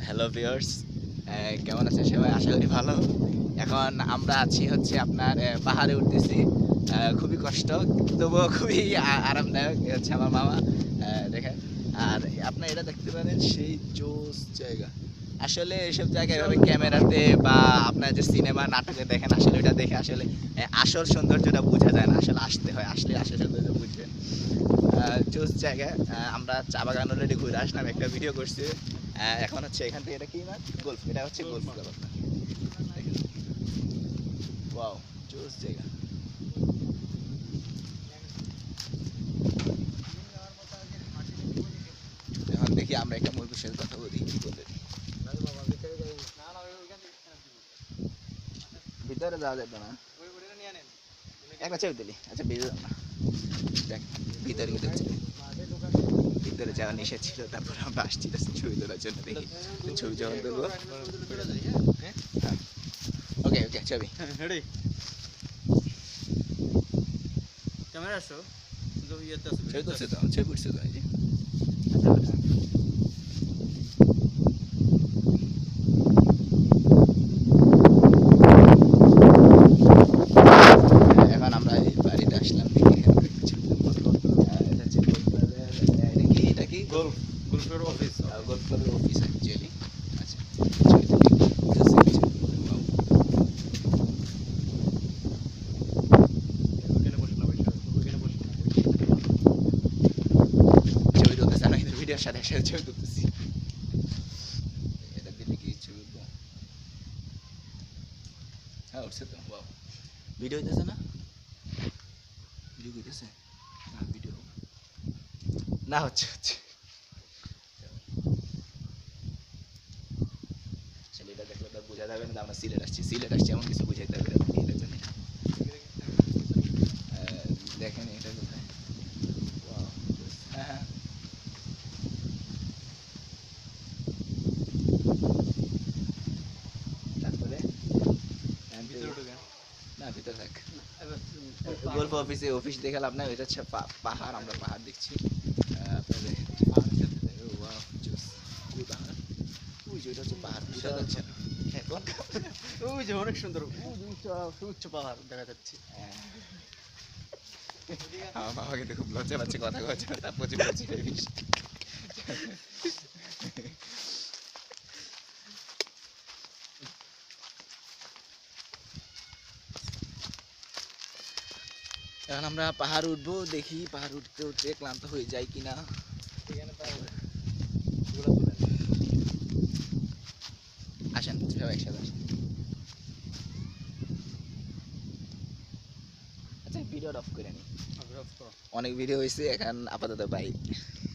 Hello viewers, কেমন আছেন সবাই? আশা করি ভালো। এখন আমরা আছি হচ্ছে আপনার পাহাড়ে উঠতেছি। খুবই কষ্ট, তবুও খুবই আরামদায়ক। এ হচ্ছে আমার মামা, দেখেন। আর আপনার এটা দেখতে পারেন, সেই জোস জায়গা। আসলে এসব জায়গায় এভাবে ক্যামেরাতে বা আপনার যে সিনেমা নাটকে দেখেন, আসলে এটা দেখে আসলে আসল সৌন্দর্যটা বোঝা যায় না। আসলে আসতে হয়, আসলে আসল সৌন্দর্য বুঝবেন। জোস জায়গায় আমরা চা বাগান অলরেডি ঘুরে আসলাম, একটা ভিডিও করছি। এখন হচ্ছে এখান থেকে এটা কি মাছ? গোল্ফ, এটা হচ্ছে গোল্ফ ক্লাব আপনার। ওয়াও, জোস জায়গা। এখন দেখি আমরা একটা মুরগির সাথে কথা বলি, কি বলে। ভিতরে যাওয়া যাবে না, একটা ছবি দিলি। আচ্ছা ভিতরে না, দেখ ভিতরে কিন্তু ভিতরে যাওয়া নিষেধ ছিল। তারপর আমরা আসছি ছবি তোলার জন্য। দেখি ছবি যখন তুলবো। হ্যাঁ, ওকে ওকে, ছবি রেডি ক্যামেরা আসো কিন্তু ইয়েতে আছে ছবি করছে তো, ছবি করছে তো, এই যে। এখন আমরা এই বাড়িতে আসলাম, দেখি এখানে কিছু। এটা হচ্ছে গোল্ফ ক্লাবের, এটা কি গোল্ফ গোল্ফের অফিস গোল্ফ ক্লাবের অফিস অ্যাকচুয়ালি। আচ্ছা, ছবি তুলি। Wow, ওখানে বসে না বসে ওখানে বসে না ছবি তুলতেছে, আমি কিন্তু ভিডিওর সাথে একসাথে ছবি তুলতেছি। এটা দিলে কি ছবি উঠবো? হ্যাঁ, উঠছে তো। ওয়াও, ভিডিও হইতেছে না? ভিডিও হইতেছে না? ভিডিও না, হচ্ছে হচ্ছে। আসলে এটা দেখলে তো বোঝা যাবে না যে আমরা সিলেট আসছি। সিলেট আসছি এমন কিছু বুঝাইতে হবে না, এটা জানি না। দেখেন এটা কোথায়। Wow, হ্যাঁ হ্যাঁ। তারপরে ভিতরে ঢুকেন না, ভিতরে থাক। গল্প অফিসে অফিস দেখে লাভ নাই, এটা হচ্ছে পাহাড়। আমরা পাহাড় দেখছি। আপনাদের wow, জোস। ওই পাহাড়, ওই যে ওইটা হচ্ছে পাহাড়, বোঝা যাচ্ছে না এখন। ওই যে অনেক সুন্দর সুউচ্চ পাহাড় দেখা যাচ্ছে আমার বাবা কিন্তু খুব লজ্জা পাচ্ছে, কথা কচ্ছে না, তার প্রচুর লজ্জা পেয়েছে। এখন আমরা পাহাড় উঠবো, দেখি পাহাড় উঠতে উঠতে ক্লান্ত হয়ে যায় কিনা। আসেন সবাই একসাথে আসেন। আচ্ছা, ভিডিও অফ করে নি, অনেক ভিডিও হয়েছে, এখন আপাতত বাই।